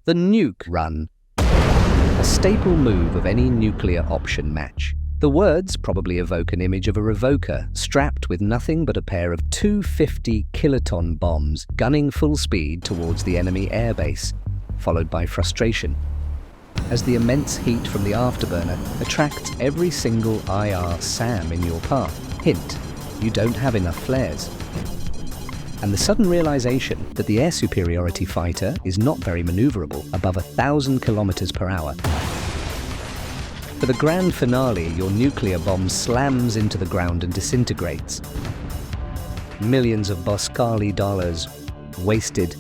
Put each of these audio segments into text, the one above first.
The Nuke run. A staple move of any nuclear option match. The words probably evoke an image of a revoker strapped with nothing but a pair of 250 kiloton bombs gunning full speed towards the enemy airbase, followed by frustration, as the immense heat from the afterburner attracts every single IR SAM in your path. Hint, you don't have enough flares. And the sudden realization that the air superiority fighter is not very maneuverable above 1,000 kilometers per hour. For the grand finale, your nuclear bomb slams into the ground and disintegrates. Millions of Boscali dollars wasted.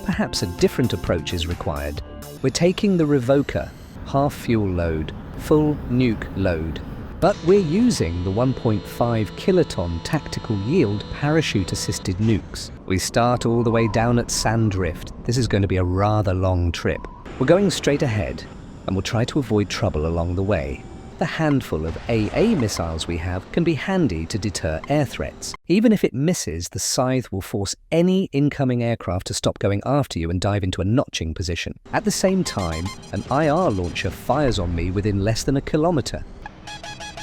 Perhaps a different approach is required. We're taking the revoker, half fuel load, full nuke load. But we're using the 1.5 kiloton tactical yield parachute-assisted nukes. We start all the way down at Sandrift. This is going to be a rather long trip. We're going straight ahead, and we'll try to avoid trouble along the way. The handful of AA missiles we have can be handy to deter air threats. Even if it misses, the scythe will force any incoming aircraft to stop going after you and dive into a notching position. At the same time, an IR launcher fires on me within less than a kilometer.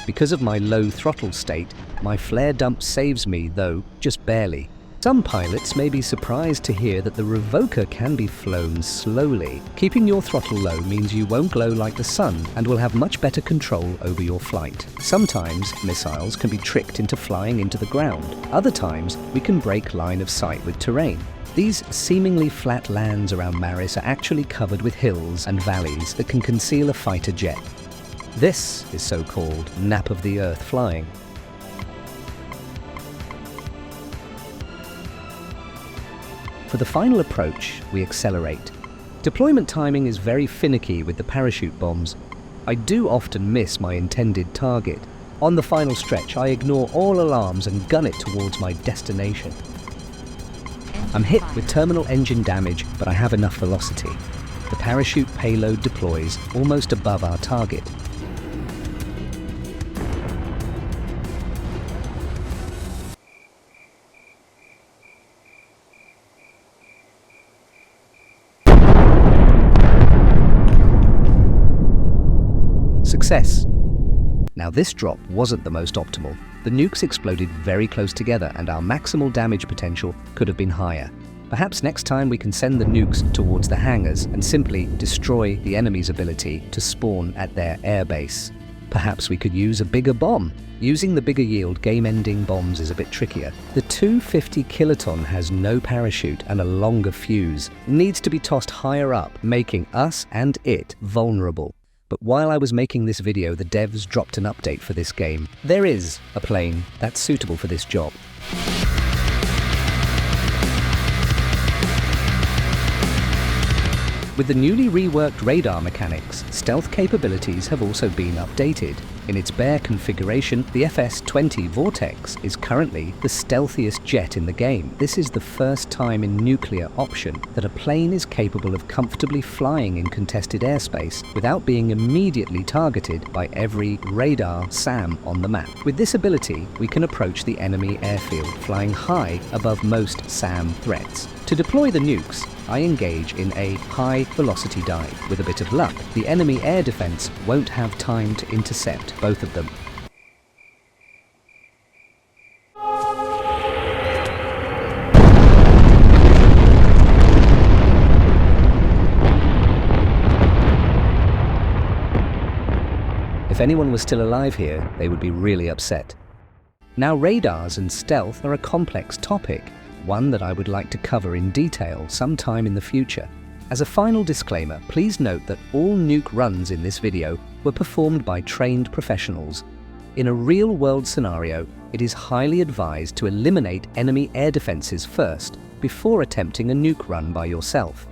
Because of my low throttle state, my flare dump saves me, though just barely. Some pilots may be surprised to hear that the revoker can be flown slowly. Keeping your throttle low means you won't glow like the sun and will have much better control over your flight. Sometimes missiles can be tricked into flying into the ground. Other times we can break line of sight with terrain. These seemingly flat lands around Maris are actually covered with hills and valleys that can conceal a fighter jet. This is so-called nap of the earth flying. For the final approach, we accelerate. Deployment timing is very finicky with the parachute bombs. I do often miss my intended target. On the final stretch, I ignore all alarms and gun it towards my destination. I'm hit with terminal engine damage, but I have enough velocity. The parachute payload deploys almost above our target. Success. Now this drop wasn't the most optimal. The nukes exploded very close together and our maximal damage potential could have been higher. Perhaps next time we can send the nukes towards the hangars and simply destroy the enemy's ability to spawn at their airbase. Perhaps we could use a bigger bomb. Using the bigger yield game-ending bombs is a bit trickier. The 250 kiloton has no parachute and a longer fuse. It needs to be tossed higher up, making us and it vulnerable. But while I was making this video, the devs dropped an update for this game. There is a plane that's suitable for this job. With the newly reworked radar mechanics, stealth capabilities have also been updated. In its bare configuration, the FS-20 Vortex is currently the stealthiest jet in the game. This is the first time in nuclear option that a plane is capable of comfortably flying in contested airspace without being immediately targeted by every radar SAM on the map. With this ability, we can approach the enemy airfield flying high above most SAM threats. To deploy the nukes, I engage in a high-velocity dive. With a bit of luck, the enemy air defense won't have time to intercept both of them. If anyone was still alive here, they would be really upset. Now, radars and stealth are a complex topic, one that I would like to cover in detail sometime in the future. As a final disclaimer, please note that all nuke runs in this video were performed by trained professionals. In a real-world scenario, it is highly advised to eliminate enemy air defenses first, before attempting a nuke run by yourself.